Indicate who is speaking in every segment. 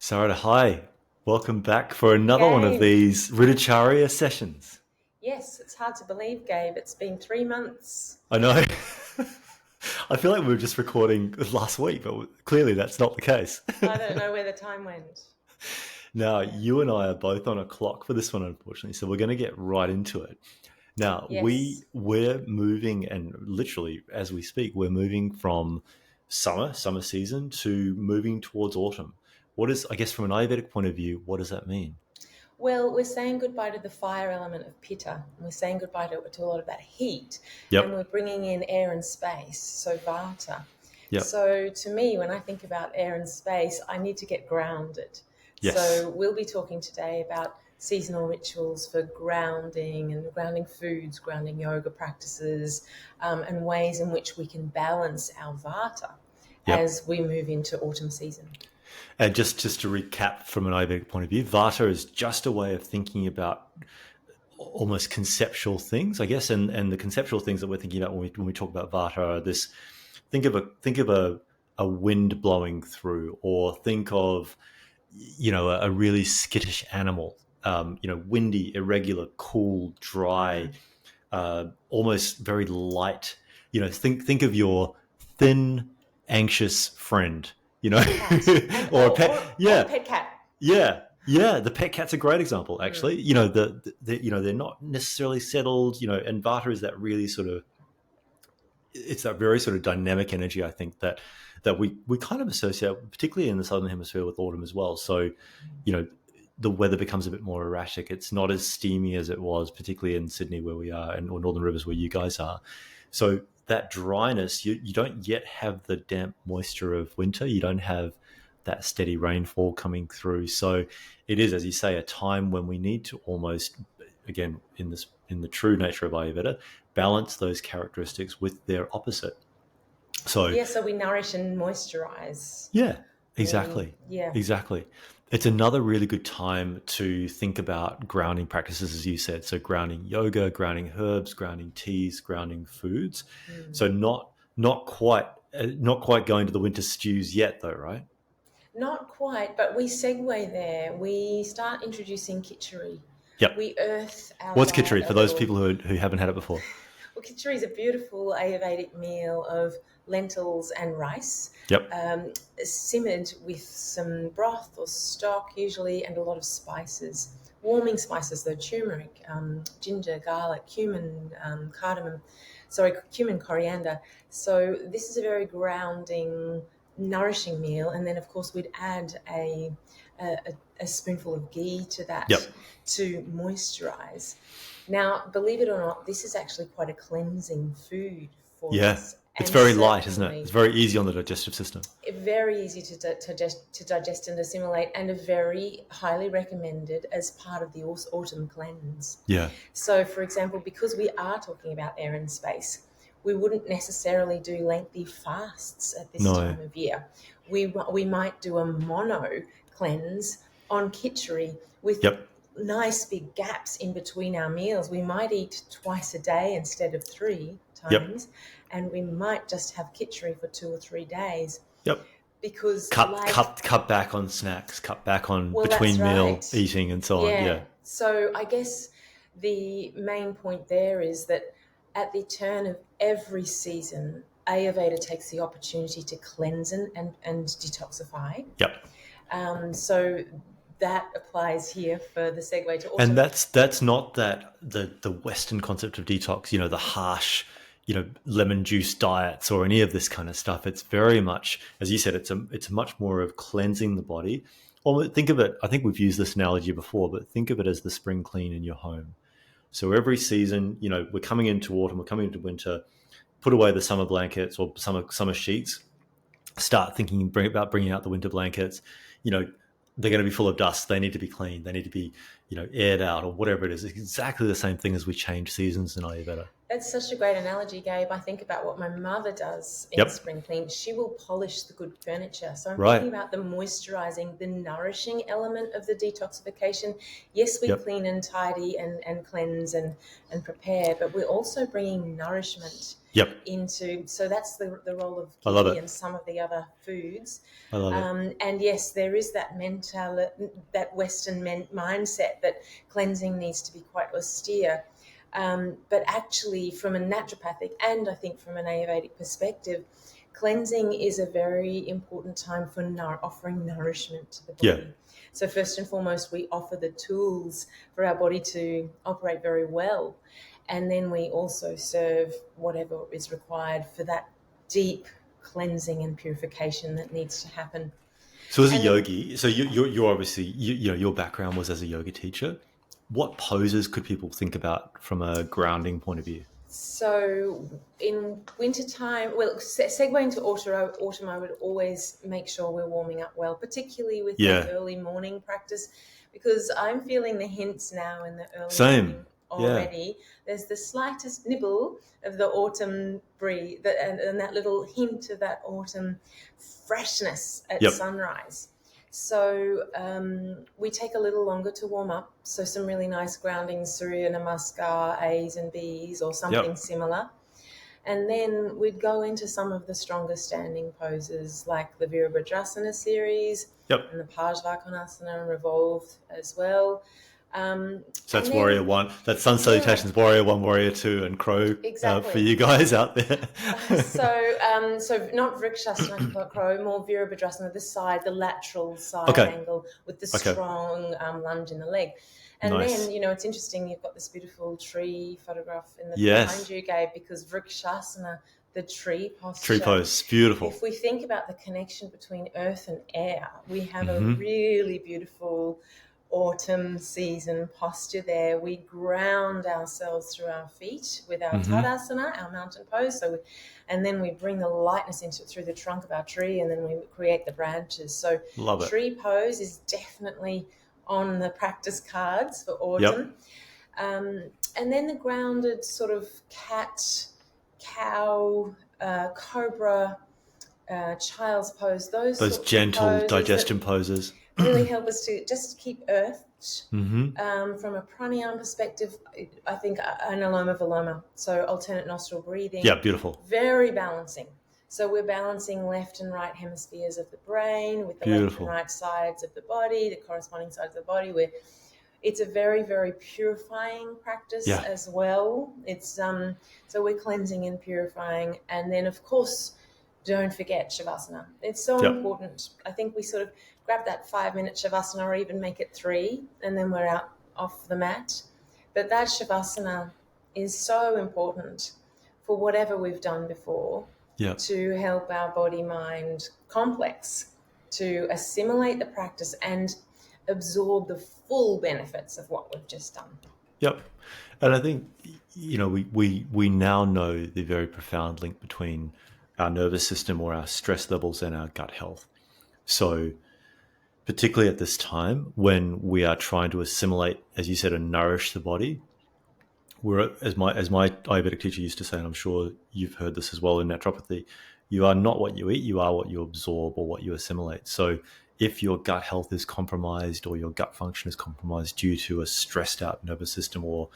Speaker 1: Sarada, hi. Welcome back for another one of
Speaker 2: Gabe.
Speaker 1: these Ritucharya sessions.
Speaker 2: Yes, it's hard to believe, Gabe. It's been 3 months.
Speaker 1: I know. I feel like we were just recording last week, but clearly that's not the case.
Speaker 2: I don't know where the time went.
Speaker 1: Now, you and I are both on a clock for this one, unfortunately, so we're going to get right into it. Now,
Speaker 2: Yes.
Speaker 1: we're moving, and literally as we speak, we're moving from summer season to moving towards autumn. What is, I guess, from an Ayurvedic point of view, what does that mean?
Speaker 2: Well, we're saying goodbye to the fire element of pitta, and we're saying goodbye to a lot of that heat, and
Speaker 1: Yep.
Speaker 2: we're bringing in air and space, so vata.
Speaker 1: Yep.
Speaker 2: So to me, when I think about air and space, I need to get grounded.
Speaker 1: Yes.
Speaker 2: So we'll be talking today about seasonal rituals for grounding and grounding foods, grounding yoga practices, and ways in which we can balance our vata
Speaker 1: Yep.
Speaker 2: as we move into autumn season.
Speaker 1: And just to recap from an Ayurvedic point of view, Vata is just a way of thinking about almost conceptual things, I guess, and the conceptual things that we're thinking about when we talk about Vata are this: think of a wind blowing through, or think of a really skittish animal, windy, irregular, cool, dry, almost very light. Think of your thin, anxious friend,
Speaker 2: Cat and
Speaker 1: or a pet.
Speaker 2: or the
Speaker 1: Yeah,
Speaker 2: pet cat.
Speaker 1: yeah. The pet cat's a great example, actually.
Speaker 2: Mm.
Speaker 1: They're not necessarily settled. And Vata is that really sort of, it's that very sort of dynamic energy. I think that we kind of associate, particularly in the southern hemisphere, with autumn as well. So, you know, the weather becomes a bit more erratic. It's not as steamy as it was, particularly in Sydney where we are, and or Northern Rivers where you guys are. So that dryness, you don't yet have the damp moisture of winter. You don't have that steady rainfall coming through. So it is, as you say, a time when we need to almost, again, in the true nature of Ayurveda, balance those characteristics with their opposite. So
Speaker 2: Yeah, so we nourish and moisturize.
Speaker 1: yeah,
Speaker 2: We,
Speaker 1: exactly.
Speaker 2: yeah.
Speaker 1: Exactly. It's another really good time to think about grounding practices, as you said. So grounding yoga, grounding herbs, grounding teas, grounding foods.
Speaker 2: Mm.
Speaker 1: So not quite going to the winter stews yet, though, right?
Speaker 2: Not quite, but we segue there. We start introducing kitchery.
Speaker 1: Yep.
Speaker 2: We earth our
Speaker 1: What's
Speaker 2: diet
Speaker 1: khichdi
Speaker 2: a
Speaker 1: for those
Speaker 2: little.
Speaker 1: people who haven't had it before?
Speaker 2: Well, khichdi is a beautiful Ayurvedic meal of lentils and rice,
Speaker 1: Yep.
Speaker 2: um, simmered with some broth or stock, usually, and a lot of spices. Warming spices, though, turmeric, ginger, garlic, cumin, cardamom, sorry, cumin, coriander. So this is a very grounding, nourishing meal. And then, of course, we'd add a, a spoonful of ghee to that
Speaker 1: Yep.
Speaker 2: to moisturize. Now, believe it or not, this is actually quite a cleansing food for
Speaker 1: Yeah.
Speaker 2: us,
Speaker 1: It's
Speaker 2: and
Speaker 1: very light, isn't it? It's
Speaker 2: certainly
Speaker 1: very easy on the digestive system.
Speaker 2: very easy to digest and assimilate, and very highly recommended as part of the autumn cleanse.
Speaker 1: Yeah.
Speaker 2: So, for example, because we are talking about air and space, we wouldn't necessarily do lengthy fasts at this
Speaker 1: No.
Speaker 2: time of year. We might do a mono cleanse on khichdi with
Speaker 1: Yep.
Speaker 2: nice big gaps in between our meals. We might eat twice a day instead of three
Speaker 1: Yep.
Speaker 2: times, and we might just have khichdi for 2 or 3 days
Speaker 1: Yep.
Speaker 2: because,
Speaker 1: Cut
Speaker 2: like,
Speaker 1: cut cut back on snacks, cut back on
Speaker 2: well, that's
Speaker 1: between meal
Speaker 2: right.
Speaker 1: eating and so on.
Speaker 2: Yeah.
Speaker 1: Yeah.
Speaker 2: So I guess the main point there is that at the turn of every season, Ayurveda takes the opportunity to cleanse and detoxify.
Speaker 1: Yep.
Speaker 2: So that applies here for the segue to
Speaker 1: And
Speaker 2: autumn.
Speaker 1: that's not that the Western concept of detox, the harsh, lemon juice diets or any of this kind of stuff. It's very much, as you said, it's much more of cleansing the body. Or think of it, I think we've used this analogy before, but think of it as the spring clean in your home. So every season, we're coming into autumn, we're coming into winter, put away the summer blankets or summer sheets, start thinking about bringing out the winter blankets. They're going to be full of dust. They need to be cleaned. They need to be, aired out or whatever it is. It's exactly the same thing as we change seasons in Ayurveda.
Speaker 2: That's such a great analogy, Gabe. I think about what my mother does in
Speaker 1: Yep.
Speaker 2: spring clean. She will polish the good furniture. So I'm thinking
Speaker 1: Right.
Speaker 2: about the moisturizing, the nourishing element of the detoxification. Yes, we
Speaker 1: Yep.
Speaker 2: clean and tidy and cleanse and prepare, but we're also bringing nourishment
Speaker 1: Yep.
Speaker 2: into, so that's the role of
Speaker 1: I love
Speaker 2: ghee
Speaker 1: it.
Speaker 2: and some of the other foods.
Speaker 1: I love it.
Speaker 2: And yes, there is that that Western mindset that cleansing needs to be quite austere. But actually, from a naturopathic and I think from an Ayurvedic perspective, cleansing is a very important time for offering nourishment to the
Speaker 1: Yeah.
Speaker 2: body. So first and foremost, we offer the tools for our body to operate very well. And then we also serve whatever is required for that deep cleansing and purification that needs to happen.
Speaker 1: So as a
Speaker 2: And
Speaker 1: yogi, so you're obviously, you know, your background was as a yoga teacher. What poses could people think about from a grounding point of view?
Speaker 2: so in wintertime, well, segueing to autumn, I would always make sure we're warming up well, particularly with that
Speaker 1: Yeah.
Speaker 2: early morning practice, because I'm feeling the hints now in the early
Speaker 1: Same.
Speaker 2: morning
Speaker 1: Yeah.
Speaker 2: already. There's the slightest nibble of the autumn breeze and that little hint of that autumn freshness at
Speaker 1: Yep.
Speaker 2: sunrise. So we take a little longer to warm up. So some really nice grounding Surya Namaskar, A's and B's or something
Speaker 1: Yep.
Speaker 2: similar. And then we'd go into some of the stronger standing poses like the Virabhadrasana series
Speaker 1: Yep.
Speaker 2: and the Pajvakonasana and Revolve as well.
Speaker 1: So
Speaker 2: And
Speaker 1: that's Warrior
Speaker 2: then,
Speaker 1: One. That's Sun
Speaker 2: yeah,
Speaker 1: Salutations, Warrior One, Warrior Two, and Crow for
Speaker 2: exactly.
Speaker 1: you guys out there.
Speaker 2: So not Vrikshasana crow, more Virabhadrasana, the side, the lateral side
Speaker 1: Okay.
Speaker 2: angle with the
Speaker 1: Okay.
Speaker 2: strong lunge in the leg. And then,
Speaker 1: Nice.
Speaker 2: it's interesting, you've got this beautiful tree photograph behind
Speaker 1: Yes.
Speaker 2: you, Gabe, because Vrikshasana, the tree
Speaker 1: Tree
Speaker 2: posture,
Speaker 1: pose. Beautiful.
Speaker 2: if we think about the connection between earth and air, we have a
Speaker 1: Mm-hmm.
Speaker 2: really beautiful autumn season posture there. We ground ourselves through our feet with our
Speaker 1: Mm-hmm.
Speaker 2: Tadasana, our mountain pose. And then we bring the lightness into through the trunk of our tree, and then we create the branches. So
Speaker 1: Love it.
Speaker 2: tree pose is definitely on the practice cards for autumn.
Speaker 1: Yep.
Speaker 2: And then the grounded sort of cat, cow, cobra, child's pose, those
Speaker 1: Those
Speaker 2: sorts of
Speaker 1: gentle
Speaker 2: poses
Speaker 1: digestion poses.
Speaker 2: really help us to just keep earth.
Speaker 1: Mm-hmm.
Speaker 2: From a pranayama perspective, I think anuloma viloma, so alternate nostril breathing.
Speaker 1: Yeah, beautiful.
Speaker 2: Very balancing. So we're balancing left and right hemispheres of the brain with the left
Speaker 1: Beautiful.
Speaker 2: and right sides of the body, the corresponding sides of the body. It's a very, very purifying practice
Speaker 1: Yeah.
Speaker 2: as well. It's so we're cleansing and purifying, and then of course, don't forget Shavasana. It's so
Speaker 1: Yep.
Speaker 2: important. I think we sort of grab that 5-minute Shavasana or even make it 3, and then we're out off the mat. But that Shavasana is so important for whatever we've done before
Speaker 1: Yep.
Speaker 2: to help our body-mind complex to assimilate the practice and absorb the full benefits of what we've just done.
Speaker 1: Yep. And I think, we now know the very profound link between our nervous system or our stress levels and our gut health. So particularly at this time when we are trying to assimilate, as you said, and nourish the body, as my Ayurvedic teacher used to say, and I'm sure you've heard this as well in naturopathy, you are not what you eat, you are what you absorb or what you assimilate. So if your gut health is compromised or your gut function is compromised due to a stressed out nervous system or,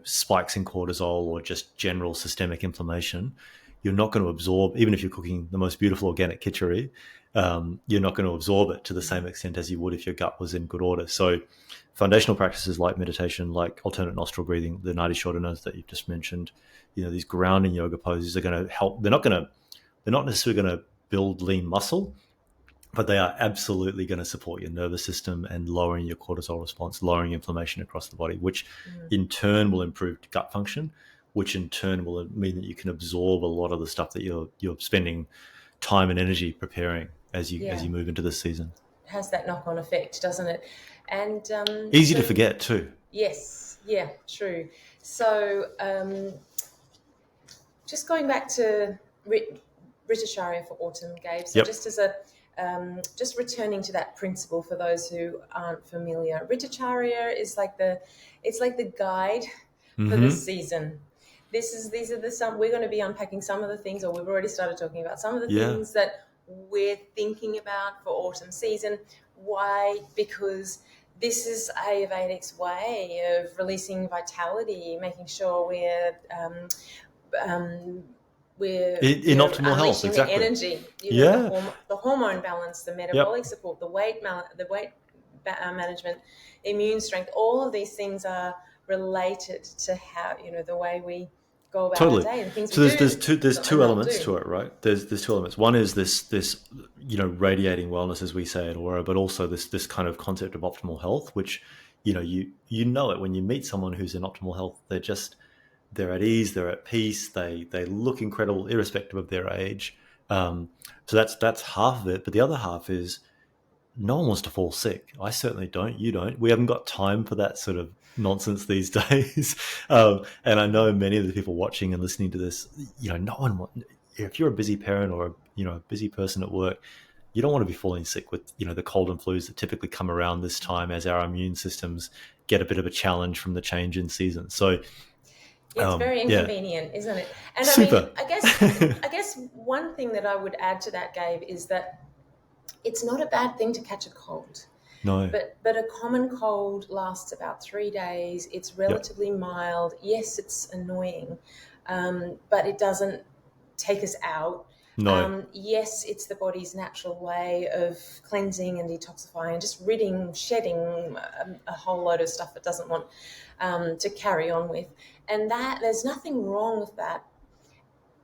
Speaker 1: spikes in cortisol or just general systemic inflammation, you're not going to absorb, even if you're cooking the most beautiful organic kitchery, you're not going to absorb it to the same extent as you would if your gut was in good order. So foundational practices like meditation, like alternate nostril breathing, the Nadi Shodhanas that you've just mentioned, these grounding yoga poses are going to help. They're not necessarily going to build lean muscle, but they are absolutely going to support your nervous system and lowering your cortisol response, lowering inflammation across the body, which in turn will improve gut function, which in turn will mean that you can absorb a lot of the stuff that you're spending time and energy preparing as you move into this season.
Speaker 2: It has that knock-on effect, doesn't it? And
Speaker 1: easy to forget too.
Speaker 2: Yes, yeah, true. So just going back to Ritucharya for autumn, Gabe. So just as just returning to that principle for those who aren't familiar, Ritucharya is like the guide for the season. these are the some we're going to be unpacking some of the things, or we've already started talking about some of the
Speaker 1: Yeah.
Speaker 2: things that we're thinking about for autumn season. Why? Because this is Ayurvedic's way of releasing vitality, making sure we're
Speaker 1: In optimal health,
Speaker 2: unleashing the
Speaker 1: exactly.
Speaker 2: energy,
Speaker 1: Yeah.
Speaker 2: the hormone balance, the metabolic
Speaker 1: Yep.
Speaker 2: support, the weight management, immune strength. All of these things are related to how the way we go about our
Speaker 1: Totally.
Speaker 2: day, the things we
Speaker 1: So there's
Speaker 2: do
Speaker 1: there's
Speaker 2: and
Speaker 1: two
Speaker 2: not
Speaker 1: elements
Speaker 2: do.
Speaker 1: to it, right? There's two elements. One is this radiating wellness, as we say at Aura, but also this kind of concept of optimal health, which you know it when you meet someone who's in optimal health. They're at ease, they're at peace, they look incredible, irrespective of their age. So that's half of it, but the other half is no one wants to fall sick. I certainly don't. You don't. We haven't got time for that sort of nonsense these days. And I know many of the people watching and listening to this, no one if you're a busy parent or a busy person at work, you don't want to be falling sick with the cold and flus that typically come around this time as our immune systems get a bit of a challenge from the change in season. So
Speaker 2: Yeah, it's very
Speaker 1: yeah,
Speaker 2: inconvenient, isn't it? And I mean,
Speaker 1: super.
Speaker 2: I guess one thing that I would add to that, Gabe, is that it's not a bad thing to catch a cold.
Speaker 1: No.
Speaker 2: But a common cold lasts about 3 days. It's
Speaker 1: Yep.
Speaker 2: relatively mild. Yes, it's annoying, but it doesn't take us out.
Speaker 1: No.
Speaker 2: Yes, it's the body's natural way of cleansing and detoxifying, and just shedding a whole load of stuff it doesn't want to carry on with. And that there's nothing wrong with that.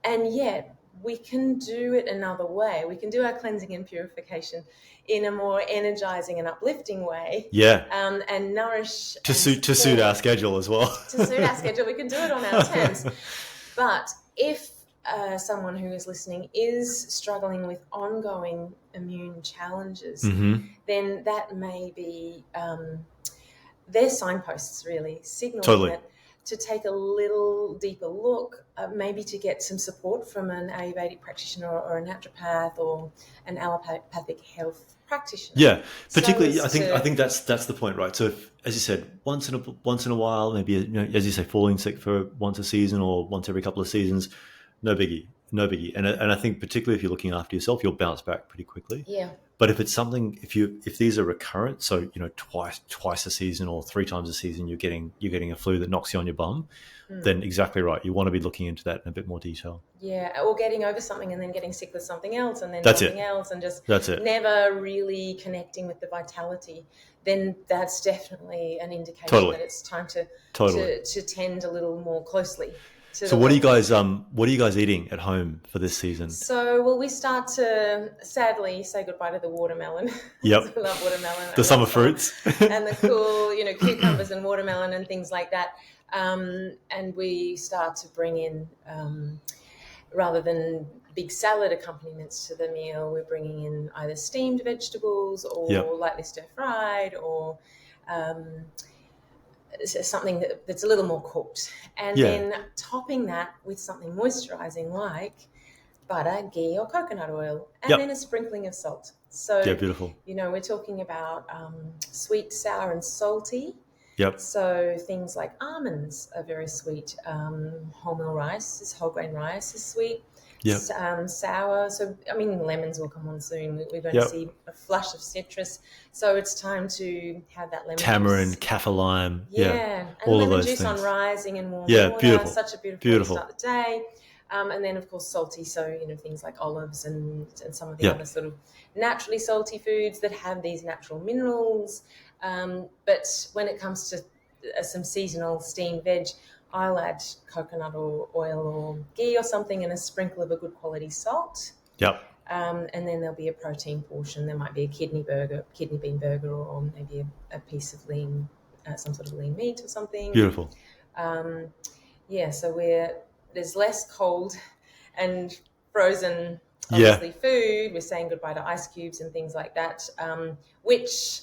Speaker 2: And yet we can do it another way. We can do our cleansing and purification in a more energizing and uplifting way,
Speaker 1: Yeah.
Speaker 2: and nourish
Speaker 1: To
Speaker 2: and
Speaker 1: suit our
Speaker 2: support
Speaker 1: schedule as well.
Speaker 2: to suit our schedule. We can do it on our terms. But if someone who is listening is struggling with ongoing immune challenges, then that may be their signposts, really signaling
Speaker 1: Totally.
Speaker 2: that to take a little deeper look, maybe to get some support from an Ayurvedic practitioner or a naturopath or an allopathic health practitioner.
Speaker 1: Yeah, particularly,
Speaker 2: So
Speaker 1: I think that's the point, right? So, if, as you said, once in a while, maybe as you say, falling sick for once a season or once every couple of seasons, no biggie, no biggie. And I think particularly if you're looking after yourself, you'll bounce back pretty quickly.
Speaker 2: Yeah.
Speaker 1: But if it's something, if these are recurrent, so twice a season or 3 times a season, you're getting a flu that knocks you on your bum, then exactly right. You want to be looking into that in a bit more detail.
Speaker 2: Yeah, or getting over something and then getting sick with something else and then
Speaker 1: That's
Speaker 2: something
Speaker 1: it.
Speaker 2: else and just
Speaker 1: That's it.
Speaker 2: never really connecting with the vitality, then that's definitely an indication
Speaker 1: Totally.
Speaker 2: that it's time to
Speaker 1: Totally.
Speaker 2: to tend a little more closely.
Speaker 1: So what are you guys eating at home for this season?
Speaker 2: So, well, we start to sadly say goodbye to the watermelon.
Speaker 1: Yep.
Speaker 2: I love watermelon.
Speaker 1: The summer fruits.
Speaker 2: And the cool, cucumbers and watermelon and things like that. And we start to bring in, rather than big salad accompaniments to the meal, we're bringing in either steamed vegetables or lightly stir-fried or something that's a little more cooked. And then topping that with something moisturizing like butter, ghee, or coconut oil, and then a sprinkling of salt. So,
Speaker 1: beautiful.
Speaker 2: We're talking about sweet, sour, and salty.
Speaker 1: Yep.
Speaker 2: So things like almonds are very sweet. Wholemeal rice, whole grain rice is sweet.
Speaker 1: Yep.
Speaker 2: Sour. So, lemons will come on soon. We're going to see a flush of citrus. So it's time to have that lemon
Speaker 1: tamarind,
Speaker 2: juice.
Speaker 1: kaffir lime.
Speaker 2: Yeah. And
Speaker 1: all
Speaker 2: lemon
Speaker 1: of those
Speaker 2: juice
Speaker 1: things.
Speaker 2: on rising and warm
Speaker 1: Yeah,
Speaker 2: water.
Speaker 1: beautiful.
Speaker 2: Such a beautiful way to start the day. And then, of course, salty. So, things like olives and some of the other sort of naturally salty foods that have these natural minerals. But when it comes to some seasonal steamed veg, I'll add coconut or oil or ghee or something and a sprinkle of a good quality salt.
Speaker 1: Yep.
Speaker 2: And then there'll be a protein portion. There might be a kidney bean burger, or maybe a piece of lean, some sort of lean meat or something.
Speaker 1: Beautiful.
Speaker 2: So there's less cold and frozen, obviously, food. We're saying goodbye to ice cubes and things like that, which,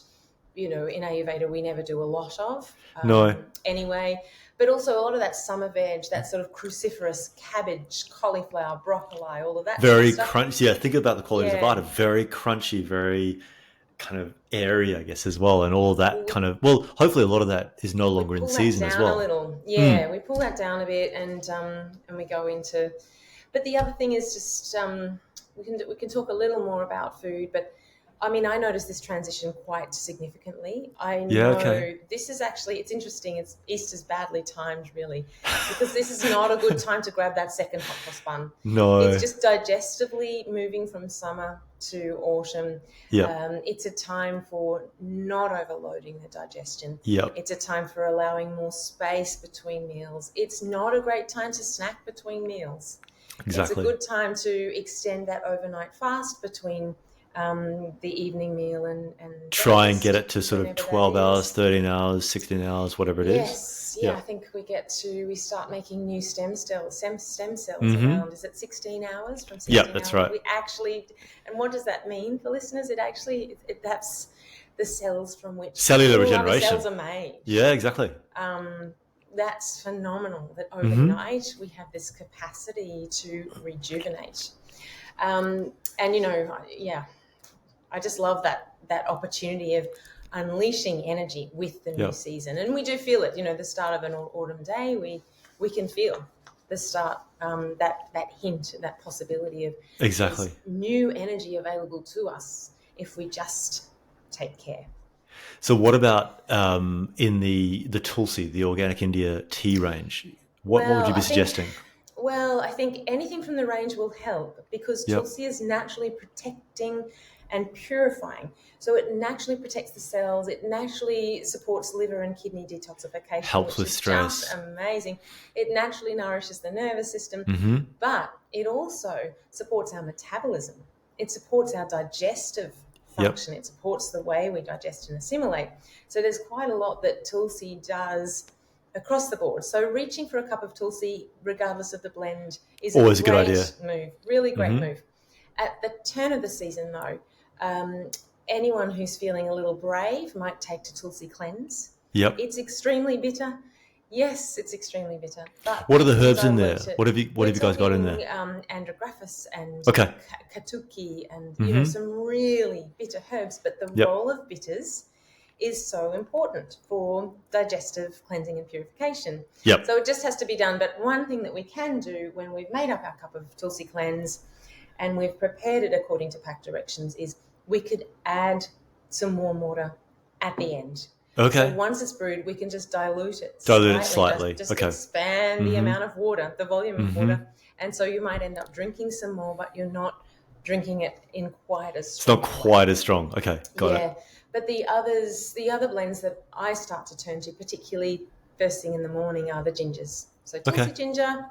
Speaker 2: in Ayurveda we never do a lot of.
Speaker 1: No.
Speaker 2: Anyway, but also a lot of that summer veg, that sort of cruciferous cabbage, cauliflower, broccoli, all of that.
Speaker 1: Very
Speaker 2: sort of stuff.
Speaker 1: crunchy. Yeah, think about the qualities of
Speaker 2: Yeah.
Speaker 1: butter. Very crunchy, very kind of airy, I guess, as well, and all of that
Speaker 2: Well,
Speaker 1: kind of, well, hopefully a lot of that is no
Speaker 2: we
Speaker 1: longer in
Speaker 2: pull that
Speaker 1: season as
Speaker 2: down a
Speaker 1: well.
Speaker 2: little.
Speaker 1: Mm.
Speaker 2: Yeah, we pull that down a bit, and we go into. But the other thing is just we can talk a little more about food, but I mean, I noticed this transition quite significantly. I
Speaker 1: Yeah, okay.
Speaker 2: know this is actually, it's interesting. It's Easter's badly timed, really, because this is not a good time to grab that second hot cross bun. It's
Speaker 1: No.
Speaker 2: just digestively moving from summer to autumn.
Speaker 1: Yep.
Speaker 2: It's a time for not overloading the digestion.
Speaker 1: Yep.
Speaker 2: It's a time for allowing more space between meals. It's not a great time to snack between meals. It's a
Speaker 1: Exactly.
Speaker 2: good time to extend that overnight fast between the evening meal and
Speaker 1: Try and get
Speaker 2: breakfast,
Speaker 1: it to sort of
Speaker 2: whenever that
Speaker 1: 12 hours,
Speaker 2: is.
Speaker 1: 13 hours, 16 hours, whatever it is.
Speaker 2: Yes, yeah, I
Speaker 1: Yep.
Speaker 2: think we start making new stem cells
Speaker 1: Mm-hmm.
Speaker 2: around. Is it 16 hours? From
Speaker 1: Yep,
Speaker 2: 16
Speaker 1: that's
Speaker 2: hours,
Speaker 1: right.
Speaker 2: we actually, and what does that mean for listeners? It actually, that's the cells from which
Speaker 1: Cellular
Speaker 2: all other
Speaker 1: regeneration.
Speaker 2: cells are made.
Speaker 1: Yeah, exactly.
Speaker 2: That's phenomenal that
Speaker 1: Mm-hmm.
Speaker 2: overnight we have this capacity to rejuvenate. And, you know, yeah, I just love that opportunity of unleashing energy with the new
Speaker 1: Yep.
Speaker 2: season. And we do feel it, the start of an autumn day, we can feel the start, that hint, that possibility of
Speaker 1: Exactly.
Speaker 2: there's new energy available to us if we just take care.
Speaker 1: So what about in the Tulsi, the Organic India tea range? What would
Speaker 2: Well,
Speaker 1: you be
Speaker 2: I think
Speaker 1: suggesting?
Speaker 2: Well, I think anything from the range will help because
Speaker 1: Yep.
Speaker 2: Tulsi is naturally protecting and purifying. So it naturally protects the cells, it naturally supports liver and kidney detoxification,
Speaker 1: Helps
Speaker 2: which
Speaker 1: with
Speaker 2: is just
Speaker 1: stress.
Speaker 2: amazing. It naturally nourishes the nervous system,
Speaker 1: Mm-hmm.
Speaker 2: but it also supports our metabolism. It supports our digestive
Speaker 1: Yep.
Speaker 2: function, it supports the way we digest and assimilate. So there's quite a lot that Tulsi does across the board. So reaching for a cup of Tulsi, regardless of the blend, is a
Speaker 1: Always a good idea.
Speaker 2: great move, really great
Speaker 1: Mm-hmm.
Speaker 2: move. At the turn of the season, though, um, anyone who's feeling a little brave might take to Tulsi Cleanse.
Speaker 1: Yep.
Speaker 2: It's extremely bitter. Yes, it's extremely bitter, but
Speaker 1: What are the
Speaker 2: as soon as
Speaker 1: herbs
Speaker 2: I
Speaker 1: in
Speaker 2: learnt
Speaker 1: there?
Speaker 2: it,
Speaker 1: What have
Speaker 2: we're
Speaker 1: you guys got in
Speaker 2: talking
Speaker 1: there?
Speaker 2: andrographis and
Speaker 1: Okay.
Speaker 2: katuki and
Speaker 1: Mm-hmm.
Speaker 2: some really bitter herbs. But the
Speaker 1: Yep.
Speaker 2: role of bitters is so important for digestive cleansing and purification.
Speaker 1: Yep.
Speaker 2: So it just has to be done. But one thing that we can do when we've made up our cup of Tulsi Cleanse and we've prepared it according to pack directions is we could add some warm water at the end. So
Speaker 1: Okay.
Speaker 2: once it's brewed, we can just dilute it
Speaker 1: Dilute it
Speaker 2: slightly,
Speaker 1: slightly.
Speaker 2: just
Speaker 1: Okay.
Speaker 2: expand the
Speaker 1: Mm-hmm.
Speaker 2: amount of water, the volume of
Speaker 1: Mm-hmm.
Speaker 2: water. And so you might end up drinking some more, but you're not drinking it in quite as
Speaker 1: It's not
Speaker 2: strong a way.
Speaker 1: quite as strong. Okay. Got it.
Speaker 2: Yeah, but the other blends that I start to turn to, particularly first thing in the morning, are the gingers. So Tulsi
Speaker 1: Okay.
Speaker 2: ginger,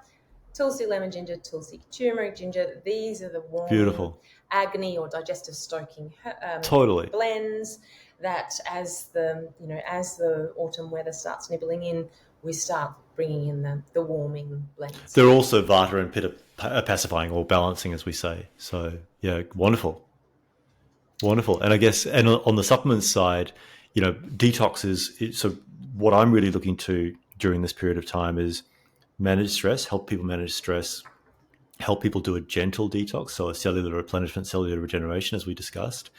Speaker 2: Tulsi lemon ginger, Tulsi turmeric ginger. These are the warming,
Speaker 1: Beautiful.
Speaker 2: agony or digestive stoking
Speaker 1: Totally.
Speaker 2: blends that, as the autumn weather starts nibbling in, we start bringing in the warming blends.
Speaker 1: They're also vata and pitta pacifying or balancing, as we say. So yeah, wonderful. Wonderful. And I guess, and on the supplements side, detox is, so what I'm really looking to during this period of time is manage stress, help people manage stress, help people do a gentle detox, so a cellular replenishment, cellular regeneration, as we discussed,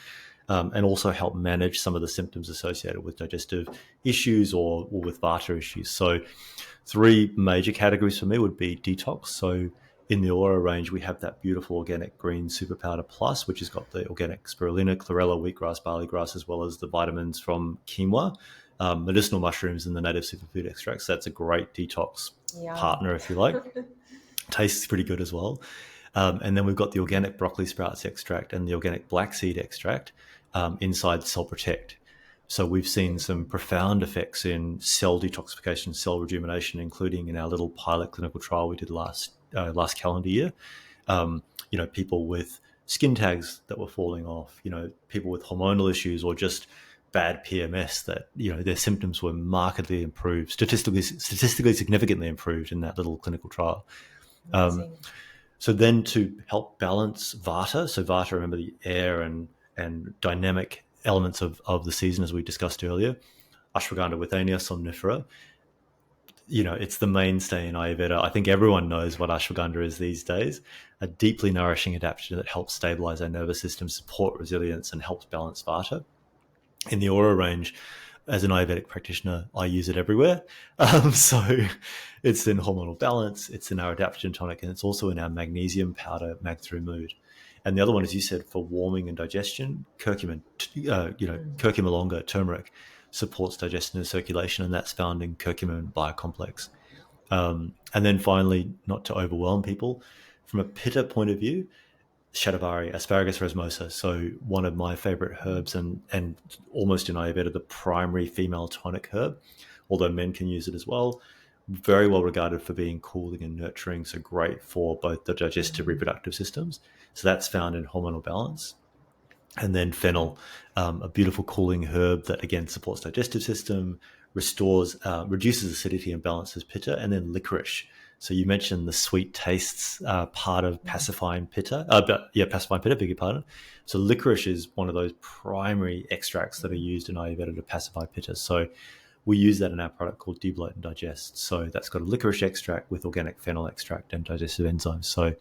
Speaker 1: and also help manage some of the symptoms associated with digestive issues or with vata issues. So three major categories for me would be detox. So in the Aura range, we have that beautiful organic green super powder plus, which has got the organic spirulina, chlorella, wheatgrass, barley grass, as well as the vitamins from quinoa, medicinal mushrooms, and the native superfood extracts. That's a great detox
Speaker 2: Yum.
Speaker 1: partner, if you like. Tastes pretty good as well. And then we've got the organic broccoli sprouts extract and the organic black seed extract inside Cell Protect. So we've seen some profound effects in cell detoxification, cell rejuvenation, including in our little pilot clinical trial we did last calendar year. People with skin tags that were falling off, people with hormonal issues or just bad PMS that their symptoms were markedly improved, statistically significantly improved in that little clinical trial.
Speaker 2: Amazing.
Speaker 1: So then to help balance vata, so vata, remember the air and dynamic elements of the season, as we discussed earlier, ashwagandha, withania, somnifera. it's the mainstay in Ayurveda. I think everyone knows what ashwagandha is these days. A deeply nourishing adaptogen that helps stabilize our nervous system, support resilience, and helps balance vata. In the Aura range, as an Ayurvedic practitioner, I use it everywhere. So it's in hormonal balance, it's in our adaptogen tonic, and it's also in our magnesium powder, Mag through Mood. And the other one, as you said, for warming and digestion, curcumin, curcuma longa, turmeric, supports digestion and circulation, and that's found in curcumin biocomplex. And then finally, not to overwhelm people, from a pitta point of view, shatavari, asparagus rasmosa. So one of my favorite herbs, and almost in Ayurveda, the primary female tonic herb, although men can use it as well. Very well regarded for being cooling and nurturing, so great for both the digestive reproductive systems. So that's found in hormonal balance. And then fennel, a beautiful cooling herb that again supports digestive system, restores, reduces acidity and balances pitta. And then licorice. So you mentioned the sweet tastes part of pacifying pitta. Pacifying pitta, beg your pardon. So licorice is one of those primary extracts that are used in Ayurveda to pacify pitta. So we use that in our product called Debloat and Digest. So that's got a licorice extract with organic fennel extract and digestive enzymes. So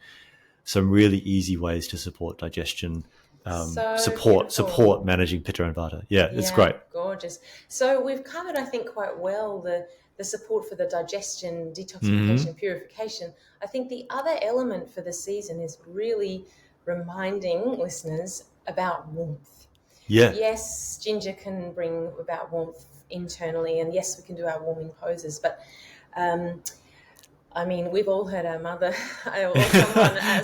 Speaker 1: some really easy ways to support digestion,
Speaker 2: So
Speaker 1: support
Speaker 2: beautiful.
Speaker 1: managing pitta and vata. Yeah, it's
Speaker 2: Yeah,
Speaker 1: great.
Speaker 2: gorgeous. So we've covered, I think, quite well the support for the digestion,
Speaker 1: Mm-hmm.
Speaker 2: detoxification, purification. I think the other element for the season is really reminding listeners about warmth.
Speaker 1: Yeah,
Speaker 2: Yes, ginger can bring about warmth internally, and yes, we can do our warming poses, but um, I mean, we've all heard our mother or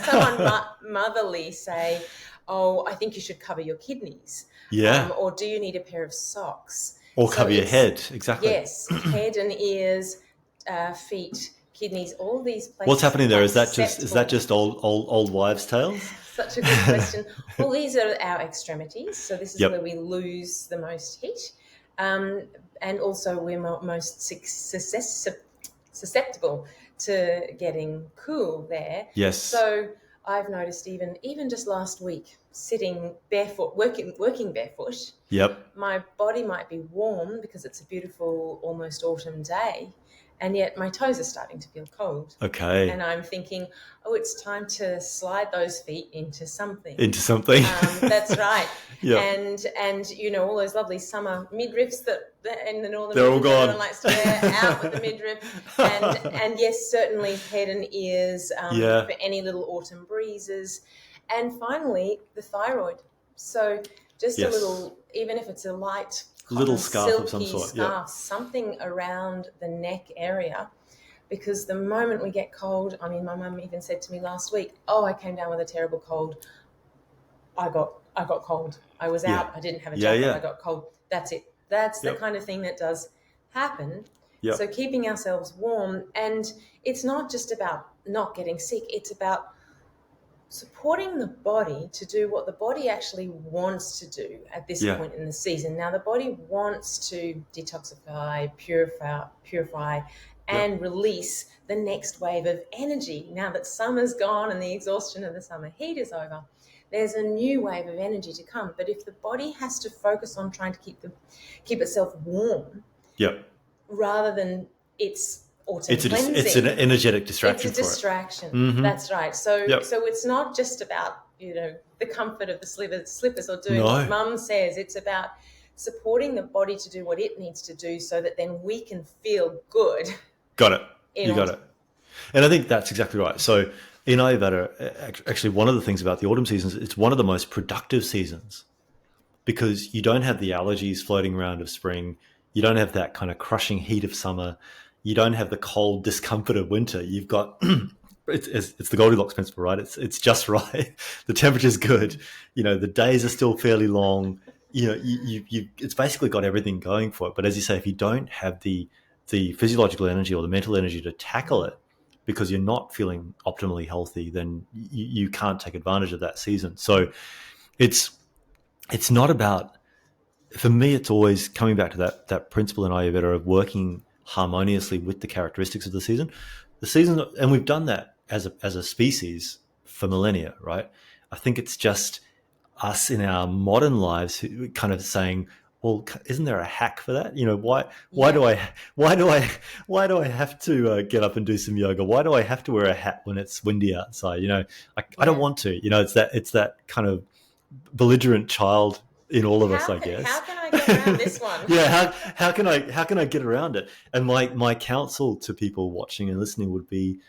Speaker 2: someone motherly say, "Oh, I think you should cover your kidneys,"
Speaker 1: yeah.
Speaker 2: or "Do you need a pair of socks?"
Speaker 1: Or
Speaker 2: So
Speaker 1: cover your
Speaker 2: it's
Speaker 1: head. Exactly.
Speaker 2: yes, head and ears, feet, kidneys, all these
Speaker 1: What's
Speaker 2: places
Speaker 1: happening there?
Speaker 2: quite
Speaker 1: Is that
Speaker 2: susceptible.
Speaker 1: just old wives' tales?
Speaker 2: Such a good question. Well, these are our extremities, so this is where
Speaker 1: Yep.
Speaker 2: we lose the most heat, um, and also we're most susceptible to getting cool there.
Speaker 1: Yes.
Speaker 2: So I've noticed even just last week, sitting barefoot, working barefoot,
Speaker 1: Yep.
Speaker 2: my body might be warm because it's a beautiful, almost autumn day, and yet my toes are starting to feel cold.
Speaker 1: Okay.
Speaker 2: And I'm thinking, oh, it's time to slide those feet into something.
Speaker 1: Into something.
Speaker 2: That's right.
Speaker 1: Yep.
Speaker 2: And all those lovely summer midriffs that in the northern
Speaker 1: They're all
Speaker 2: regions everyone
Speaker 1: gone.
Speaker 2: likes to wear, out with the midriff, and yes, certainly head and ears
Speaker 1: Yeah.
Speaker 2: for any little autumn breezes, and finally the thyroid. So just a
Speaker 1: Yes.
Speaker 2: little, even if it's a light
Speaker 1: Little
Speaker 2: cotton
Speaker 1: scarf of some
Speaker 2: silky
Speaker 1: sort. Yep.
Speaker 2: scarf, something around the neck area, because the moment we get cold, I mean, my mum even said to me last week, "Oh, I came down with a terrible cold. I got cold. I was
Speaker 1: Yeah.
Speaker 2: out. I didn't have a
Speaker 1: Yeah.
Speaker 2: jacket. I
Speaker 1: Yeah.
Speaker 2: got cold. That's it." That's the
Speaker 1: Yep.
Speaker 2: kind of thing that does happen. So
Speaker 1: Yep.
Speaker 2: keeping ourselves warm, and it's not just about not getting sick. It's about supporting the body to do what the body actually wants to do at this
Speaker 1: Yeah.
Speaker 2: point in the season. Now, the body wants to detoxify, purify,
Speaker 1: Yep.
Speaker 2: and release the next wave of energy. Now that summer's gone and the exhaustion of the summer heat is over, there's a new wave of energy to come. But if the body has to focus on trying to keep itself warm
Speaker 1: Yep.
Speaker 2: rather than its autumn
Speaker 1: It's an
Speaker 2: cleansing,
Speaker 1: energetic
Speaker 2: it's a
Speaker 1: distraction for it.
Speaker 2: distraction.
Speaker 1: Mm-hmm.
Speaker 2: That's right. So
Speaker 1: Yep.
Speaker 2: so it's not just about, the comfort of the slippers or doing what
Speaker 1: No.
Speaker 2: mum says. It's about supporting the body to do what it needs to do so that then we can feel good
Speaker 1: Got it.
Speaker 2: in
Speaker 1: You got
Speaker 2: autumn.
Speaker 1: it. And I think that's exactly right. So in Ayurveda, actually, one of the things about the autumn seasons, it's one of the most productive seasons because you don't have the allergies floating around of spring. You don't have that kind of crushing heat of summer. You don't have the cold discomfort of winter. You've got it's the Goldilocks principle, right? It's just right. The temperature's good. The days are still fairly long. It's basically got everything going for it. But as you say, if you don't have the physiological energy or the mental energy to tackle it because you're not feeling optimally healthy, then you can't take advantage of that season. So it's it's not about, for me, it's always coming back to that principle in Ayurveda of working harmoniously with the characteristics of the season. The season, and we've done that as a species for millennia, right? I think it's just us in our modern lives kind of saying, well, isn't there a hack for that? You know, why
Speaker 2: Yeah,
Speaker 1: do I why do I why do I have to get up and do some yoga? Why do I have to wear a hat when it's windy outside? You know, I don't
Speaker 2: yeah.
Speaker 1: want to. You know, it's that kind of belligerent child in all of us, I
Speaker 2: How
Speaker 1: guess.
Speaker 2: can I get around this one?
Speaker 1: Yeah, how can I get around it? And my counsel to people watching and listening would be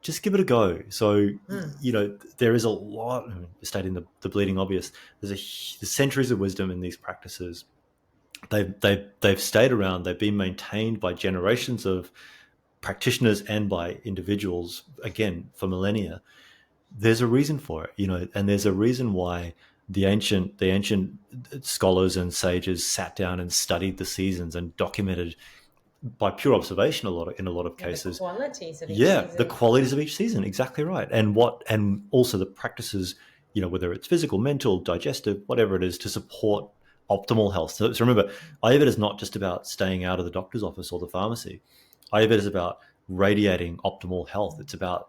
Speaker 1: just give it a go. So
Speaker 2: Mm,
Speaker 1: you know there is a lot. I mean, stating the bleeding obvious. There's centuries of wisdom in these practices. They've stayed around. They've been maintained by generations of practitioners and by individuals again for millennia. There's a reason for it, you know, and there's a reason why the ancient scholars and sages sat down and studied the seasons and documented by pure observation in a lot of
Speaker 2: yeah, the
Speaker 1: cases.
Speaker 2: qualities of each
Speaker 1: Yeah, the
Speaker 2: season.
Speaker 1: qualities of each season, exactly right, and also the practices, you know, whether it's physical, mental, digestive, whatever it is, to support optimal health. So remember, Ayurveda is not just about staying out of the doctor's office or the pharmacy. Ayurveda is about radiating optimal health. It's about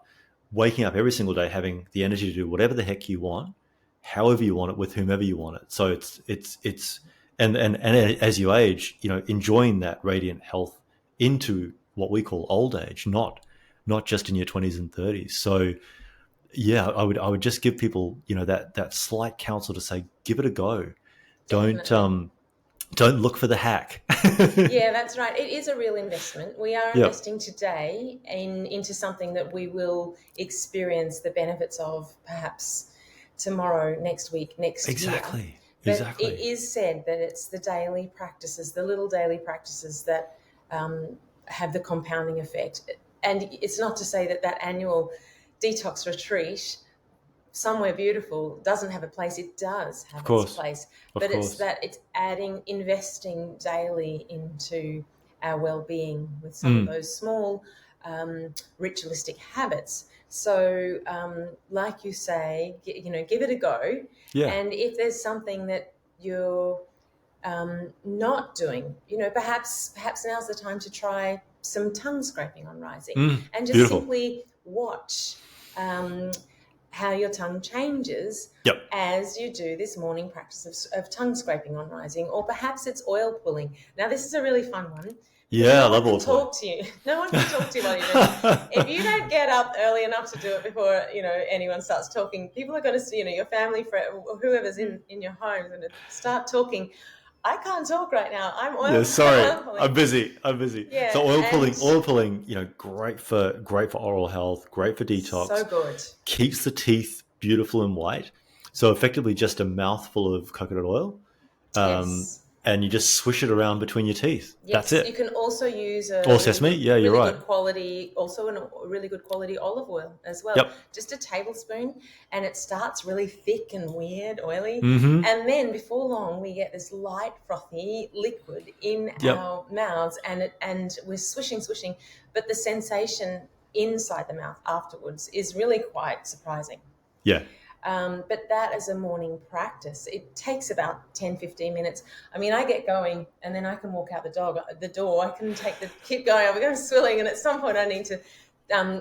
Speaker 1: waking up every single day having the energy to do whatever the heck you want, however you want it, with whomever you want it. So it's and as you age, you know, enjoying that radiant health into what we call old age, not just in your 20s and 30s. So yeah, I would just give people, you know, that slight counsel to say give it a go. Don't
Speaker 2: Definitely.
Speaker 1: don't look for the hack.
Speaker 2: Yeah, that's right. It is a real investment. We are
Speaker 1: Yep,
Speaker 2: investing today into something that we will experience the benefits of perhaps tomorrow, next week, next year.
Speaker 1: exactly,
Speaker 2: But it
Speaker 1: exactly.
Speaker 2: is said that it's the daily practices, the little daily practices that um, have the compounding effect. And it's not to say that that annual detox retreat somewhere beautiful doesn't have a place. It does
Speaker 1: Of
Speaker 2: have its
Speaker 1: course,
Speaker 2: place,
Speaker 1: of
Speaker 2: but it's
Speaker 1: course.
Speaker 2: that it's adding, investing daily into our well-being with some of
Speaker 1: Mm,
Speaker 2: those small ritualistic habits. So like you say, you know, give it a go.
Speaker 1: yeah.
Speaker 2: And if there's something that you're not doing, you know, perhaps now's the time to try some tongue scraping on rising, and just
Speaker 1: Beautiful.
Speaker 2: simply watch um, how your tongue changes
Speaker 1: Yep.
Speaker 2: as you do this morning practice of tongue scraping on rising, or perhaps it's oil pulling. Now, this is a really fun one because
Speaker 1: Yeah, I
Speaker 2: no one
Speaker 1: love
Speaker 2: can
Speaker 1: oil pulling.
Speaker 2: talk to you. No one can talk to you while you're doing it. If you don't get up early enough to do it before, you know, anyone starts talking, people are going to see, you know, your family, friend, or whoever's in your home is going to start talking. I can't talk right now. I'm
Speaker 1: Yeah,
Speaker 2: oil
Speaker 1: sorry,
Speaker 2: oil pulling.
Speaker 1: I'm busy. I'm busy. So
Speaker 2: Yeah, and
Speaker 1: oil pulling, you know, great for oral health, great for
Speaker 2: so
Speaker 1: detox,
Speaker 2: good.
Speaker 1: keeps the teeth beautiful and white. So effectively, just a mouthful of coconut oil,
Speaker 2: Yes.
Speaker 1: and you just swish it around between your teeth. That's
Speaker 2: Yes, you
Speaker 1: it.
Speaker 2: can also use
Speaker 1: Or sesame. Yeah, you're
Speaker 2: really
Speaker 1: right.
Speaker 2: good quality, also a really good quality olive oil as well.
Speaker 1: Yep.
Speaker 2: Just a tablespoon, and it starts really thick and weird, oily,
Speaker 1: Mm-hmm.
Speaker 2: and then before long we get this light, frothy liquid in
Speaker 1: Yep.
Speaker 2: our mouths, and we're swishing, swishing, but the sensation inside the mouth afterwards is really quite surprising.
Speaker 1: Yeah.
Speaker 2: But that is a morning practice. It takes about 10, 15 minutes. I mean, I get going and then I can walk out the door. I can keep going. I'm going swilling. And at some point I need to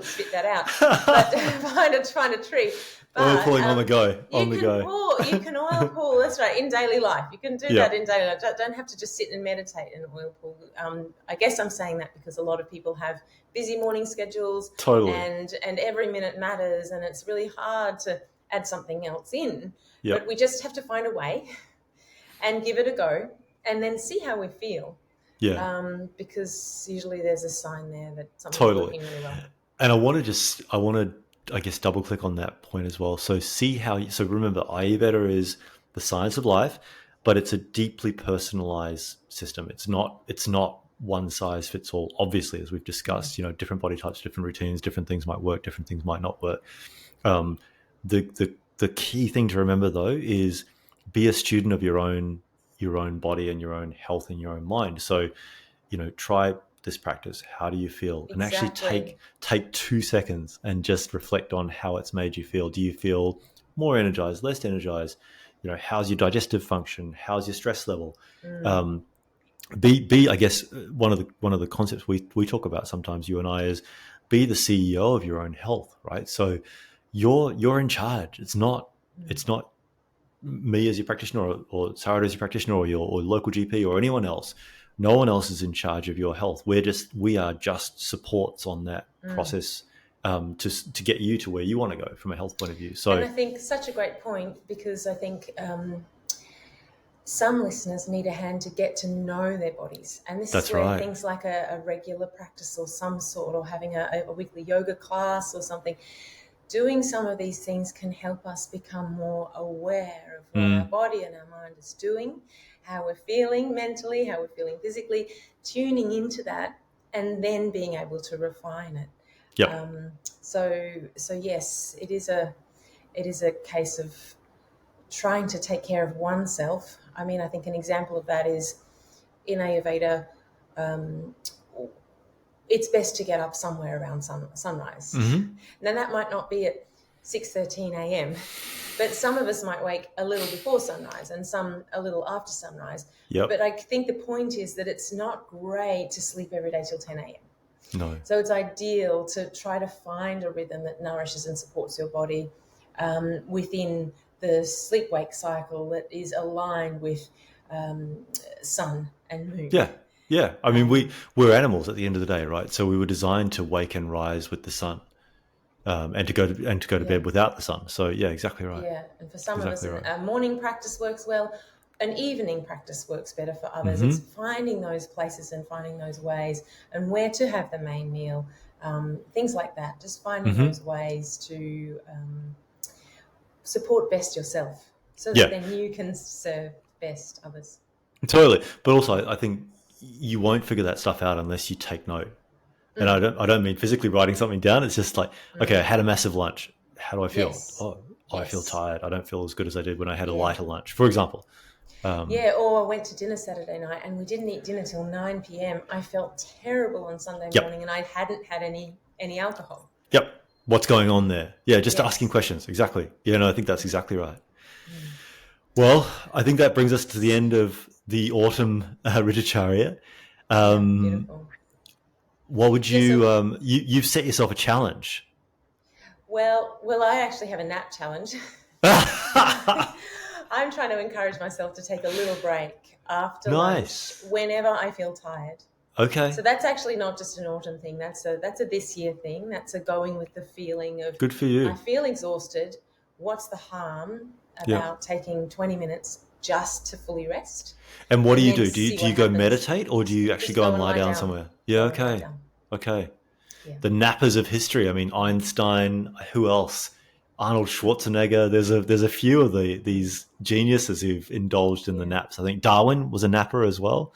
Speaker 2: spit that out, but find a tree.
Speaker 1: Oil
Speaker 2: But
Speaker 1: pulling on the go. On the go.
Speaker 2: you can oil pull. That's right. In daily life, you can do that
Speaker 1: Yep.
Speaker 2: in daily life. Don't have to just sit and meditate and oil pull. I guess I'm saying that because a lot of people have busy morning schedules,
Speaker 1: Totally.
Speaker 2: and every minute matters, and it's really hard to add something else in. But
Speaker 1: Yep.
Speaker 2: we just have to find a way and give it a go, and then see how we feel.
Speaker 1: Yeah.
Speaker 2: Because usually there's a sign there that something's
Speaker 1: Totally.
Speaker 2: working really well.
Speaker 1: And I guess, double click on that point as well. So see so remember, Ayurveda is the science of life, but it's a deeply personalized system. It's not one size fits all. Obviously, as we've
Speaker 2: Mm.
Speaker 1: discussed, you know, different body types, different routines, different things might work, different things might not work. Um, the key thing to remember though is be a student of your own body and your own health and your own mind. So you know, try this practice. How do you feel? And actually
Speaker 2: Exactly.
Speaker 1: take 2 seconds and just reflect on how it's made you feel. Do you feel more energized, less energized? You know, how's your digestive function? How's your stress level?
Speaker 2: Mm.
Speaker 1: Um, be I guess one of the concepts we talk about sometimes, you and I, is be the CEO of your own health, right? So you're in charge. It's not me as your practitioner, or Sarah as your practitioner, or your or local GP, or anyone else. No one else is in charge of your health. We are just supports on that process, to get you to where you want to go from a health point of view.
Speaker 2: And
Speaker 1: So
Speaker 2: I think such a great point, because I think some listeners need a hand to get to know their bodies. And this is
Speaker 1: that's
Speaker 2: where
Speaker 1: right.
Speaker 2: things like a regular practice or some sort, or having a weekly yoga class or something, doing some of these things can help us become more aware of what our body and our mind is doing, how we're feeling mentally, how we're feeling physically, tuning into that, and then being able to refine it.
Speaker 1: Yep.
Speaker 2: So yes, it is a case of trying to take care of oneself. I mean, I think an example of that is in Ayurveda, it's best to get up somewhere around sunrise. Now, that might not be at 6:13 a.m., but some of us might wake a little before sunrise and some a little after sunrise.
Speaker 1: Yep.
Speaker 2: But I think the point is that it's not great to sleep every day till 10 a.m.
Speaker 1: No.
Speaker 2: So it's ideal to try to find a rhythm that nourishes and supports your body within the sleep-wake cycle that is aligned with sun and moon.
Speaker 1: Yeah. Yeah. I mean, we're animals at the end of the day, right? So we were designed to wake and rise with the sun, and to go to bed without the sun. So yeah, exactly right.
Speaker 2: Yeah, and for some
Speaker 1: Exactly
Speaker 2: of us,
Speaker 1: right.
Speaker 2: a morning practice works well. An evening practice works better for others. It's finding those places and finding those ways, and where to have the main meal, things like that. Just finding those ways to support best yourself, so that
Speaker 1: Yeah.
Speaker 2: then you can serve best others.
Speaker 1: Totally. But also, I think you won't figure that stuff out unless you take note. And I don't mean physically writing something down. It's just like, okay, I had a massive lunch. How do I feel?
Speaker 2: Yes.
Speaker 1: Oh, I feel
Speaker 2: Yes.
Speaker 1: tired. I don't feel as good as I did when I had a
Speaker 2: Yeah.
Speaker 1: lighter lunch, for example.
Speaker 2: Yeah, or I went to dinner Saturday night and we didn't eat dinner till 9 p.m. I felt terrible on Sunday morning
Speaker 1: Yep.
Speaker 2: and I hadn't had any alcohol.
Speaker 1: Yep. What's going on there? Yeah, just asking
Speaker 2: Yes.
Speaker 1: questions. Exactly. Yeah, no, I think that's exactly right. Well, I think that brings us to the end of the autumn Ritucharya.
Speaker 2: Yeah,
Speaker 1: Um,
Speaker 2: beautiful.
Speaker 1: what would
Speaker 2: Yes,
Speaker 1: you, you've set yourself a challenge.
Speaker 2: well, I actually have a nap challenge. I'm trying to encourage myself to take a little break after lunch
Speaker 1: Nice.
Speaker 2: whenever I feel tired.
Speaker 1: Okay.
Speaker 2: So that's actually not just an autumn thing. That's a this year thing. That's a going with the feeling of
Speaker 1: Good for
Speaker 2: I
Speaker 1: you.
Speaker 2: feel exhausted. What's the harm
Speaker 1: Yeah.
Speaker 2: about taking 20 minutes just to fully rest
Speaker 1: And what do
Speaker 2: and
Speaker 1: you
Speaker 2: then
Speaker 1: do?
Speaker 2: see
Speaker 1: Do
Speaker 2: what
Speaker 1: you go
Speaker 2: happens?
Speaker 1: meditate, or do you actually
Speaker 2: Just
Speaker 1: go
Speaker 2: go
Speaker 1: and
Speaker 2: and
Speaker 1: lie
Speaker 2: lie
Speaker 1: down
Speaker 2: down.
Speaker 1: somewhere? Yeah.
Speaker 2: Go and lie
Speaker 1: Okay.
Speaker 2: down.
Speaker 1: Okay.
Speaker 2: Yeah.
Speaker 1: The nappers of history. I mean, Einstein. Who else? Arnold Schwarzenegger. There's a few of these geniuses who've indulged in the
Speaker 2: Yeah.
Speaker 1: naps. I think Darwin was a napper as well.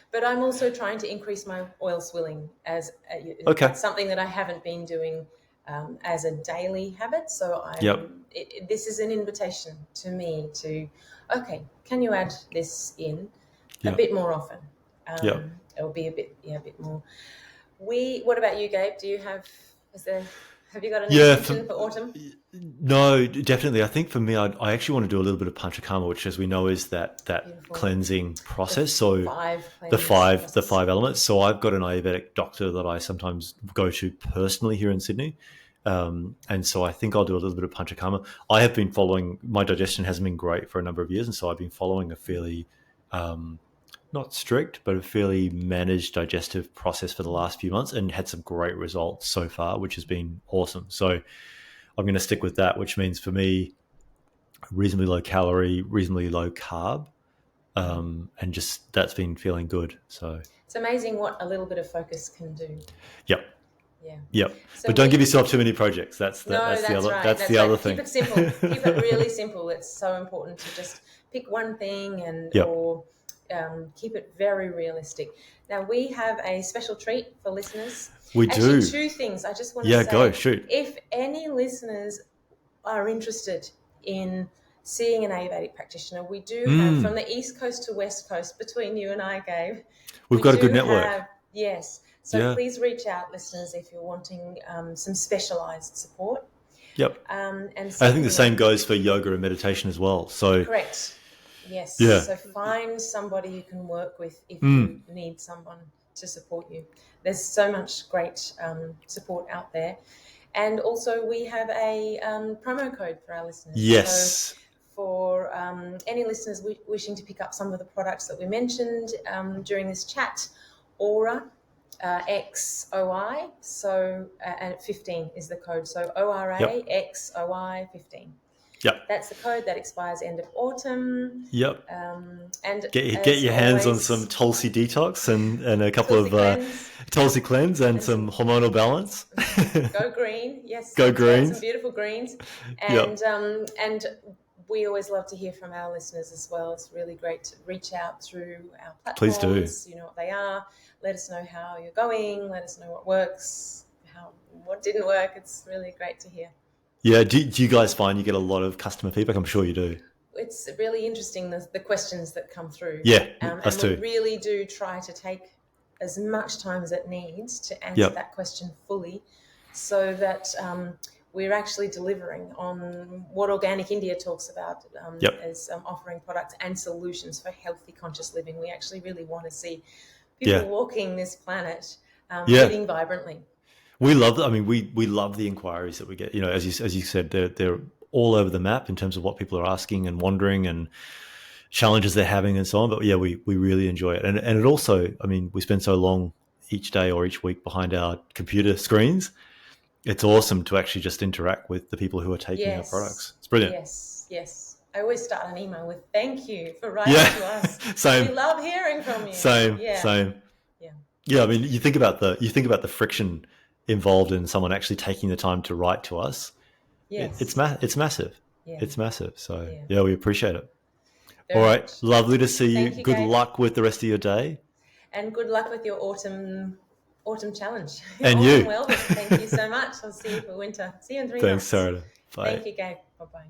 Speaker 2: But I'm also trying to increase my oil swilling
Speaker 1: Okay.
Speaker 2: that's something that I haven't been doing as a daily habit. So
Speaker 1: Yep.
Speaker 2: this is an invitation to me to, okay, can you add this in a
Speaker 1: Yep.
Speaker 2: bit more often?
Speaker 1: Yep.
Speaker 2: It'll be a bit more. What about you, Gabe? Have you got an
Speaker 1: Yeah.
Speaker 2: intention for autumn?
Speaker 1: No, definitely. I think for me, I actually want to do a little bit of panchakarma, which, as we know, is that
Speaker 2: Beautiful.
Speaker 1: cleansing
Speaker 2: The
Speaker 1: process. So
Speaker 2: five
Speaker 1: the
Speaker 2: cleanse
Speaker 1: five
Speaker 2: process.
Speaker 1: elements. So I've got an Ayurvedic doctor that I sometimes go to personally here in Sydney, and so I think I'll do a little bit of panchakarma. I have been following, my digestion hasn't been great for a number of years, and so I've been following a fairly not strict, but a fairly managed digestive process for the last few months, and had some great results so far, which has been awesome. So I'm going to stick with that, which means for me, reasonably low calorie, reasonably low carb, and just that's been feeling good. So
Speaker 2: It's amazing what a little bit of focus can do.
Speaker 1: yep,
Speaker 2: Yeah.
Speaker 1: yep.
Speaker 2: So
Speaker 1: But don't give yourself too many projects.
Speaker 2: No,
Speaker 1: That's the
Speaker 2: that's
Speaker 1: other
Speaker 2: right.
Speaker 1: that's
Speaker 2: That's
Speaker 1: the other
Speaker 2: right.
Speaker 1: thing.
Speaker 2: Keep it simple. Keep it really simple. It's so important to just pick one thing
Speaker 1: Yep,
Speaker 2: or keep it very realistic. Now we have a special treat for listeners.
Speaker 1: we
Speaker 2: Actually,
Speaker 1: do.
Speaker 2: two things. I just want to
Speaker 1: Yeah, go
Speaker 2: say,
Speaker 1: shoot.
Speaker 2: if any listeners are interested in seeing an Ayurvedic practitioner, we do have from the East Coast to West Coast between you and I, Gabe.
Speaker 1: We've
Speaker 2: We
Speaker 1: got a good
Speaker 2: do
Speaker 1: network.
Speaker 2: have, yes. So
Speaker 1: Yeah,
Speaker 2: please reach out, listeners, if you're wanting some specialised support.
Speaker 1: yep.
Speaker 2: And
Speaker 1: I think the same
Speaker 2: secondly,
Speaker 1: goes for yoga and meditation as well. So
Speaker 2: correct. Yes.
Speaker 1: yeah,
Speaker 2: So find somebody you can work with if you need someone to support you. There's so much great support out there. And also, we have a promo code for our listeners. So,
Speaker 1: Yes.
Speaker 2: for any listeners wishing to pick up some of the products that we mentioned during this chat, Aura XOI. So, and 15 is the code. So, ORA
Speaker 1: Yep.
Speaker 2: XOI 15.
Speaker 1: Yep.
Speaker 2: That's the code that expires end of autumn.
Speaker 1: Yep.
Speaker 2: And
Speaker 1: Get
Speaker 2: as
Speaker 1: your hands on
Speaker 2: always,
Speaker 1: some Tulsi detox and a couple
Speaker 2: Tulsi
Speaker 1: of
Speaker 2: cleanse
Speaker 1: Tulsi cleanse and
Speaker 2: and some
Speaker 1: some hormonal balance.
Speaker 2: go green. Yes,
Speaker 1: Go
Speaker 2: that's right. Some
Speaker 1: greens.
Speaker 2: beautiful greens,
Speaker 1: Yep.
Speaker 2: and we always love to hear from our listeners as well. It's really great to reach out through our
Speaker 1: Please do.
Speaker 2: platforms. You know what they are. Let us know how you're going. Let us know what works, what didn't work. It's really great to hear.
Speaker 1: Yeah. Do you guys find you get a lot of customer feedback? I'm sure you do.
Speaker 2: It's really interesting the questions that come through.
Speaker 1: Yeah. Us
Speaker 2: And we
Speaker 1: too.
Speaker 2: really do try to take as much time as it needs to answer
Speaker 1: Yep.
Speaker 2: that question fully, so that we're actually delivering on what Organic India talks about
Speaker 1: Yep.
Speaker 2: as offering products and solutions for healthy, conscious living. We actually really want to see people
Speaker 1: Yeah.
Speaker 2: walking this planet
Speaker 1: Yeah.
Speaker 2: living vibrantly.
Speaker 1: We love. I mean, we love the inquiries that we get. You know, as you said, they're all over the map in terms of what people are asking and wondering and challenges they're having and so on. But yeah, we really enjoy it, and it also. I mean, we spend so long each day or each week behind our computer screens. It's awesome to actually just interact with the people who are taking our
Speaker 2: Yes,
Speaker 1: products. It's brilliant.
Speaker 2: yes. I always start an email with "Thank you for writing
Speaker 1: Yeah.
Speaker 2: to us. We
Speaker 1: Same.
Speaker 2: love hearing from you."
Speaker 1: Same.
Speaker 2: Yeah,
Speaker 1: Same.
Speaker 2: yeah,
Speaker 1: Yeah. I mean, you think about the friction involved in someone actually taking the time to write to us.
Speaker 2: yes,
Speaker 1: It's massive.
Speaker 2: yeah,
Speaker 1: It's massive. So
Speaker 2: yeah.
Speaker 1: yeah, we appreciate it. All
Speaker 2: Very
Speaker 1: right.
Speaker 2: much.
Speaker 1: Lovely to see you.
Speaker 2: Thank you,
Speaker 1: Good
Speaker 2: Gabe,
Speaker 1: luck with the rest of your day.
Speaker 2: and good luck with your autumn challenge,
Speaker 1: And
Speaker 2: autumn
Speaker 1: you.
Speaker 2: wellness. Thank you so much. I'll see you for winter. See you in 3
Speaker 1: Thanks,
Speaker 2: months.
Speaker 1: Sarah. Bye.
Speaker 2: Thank you, Gabe. Bye bye.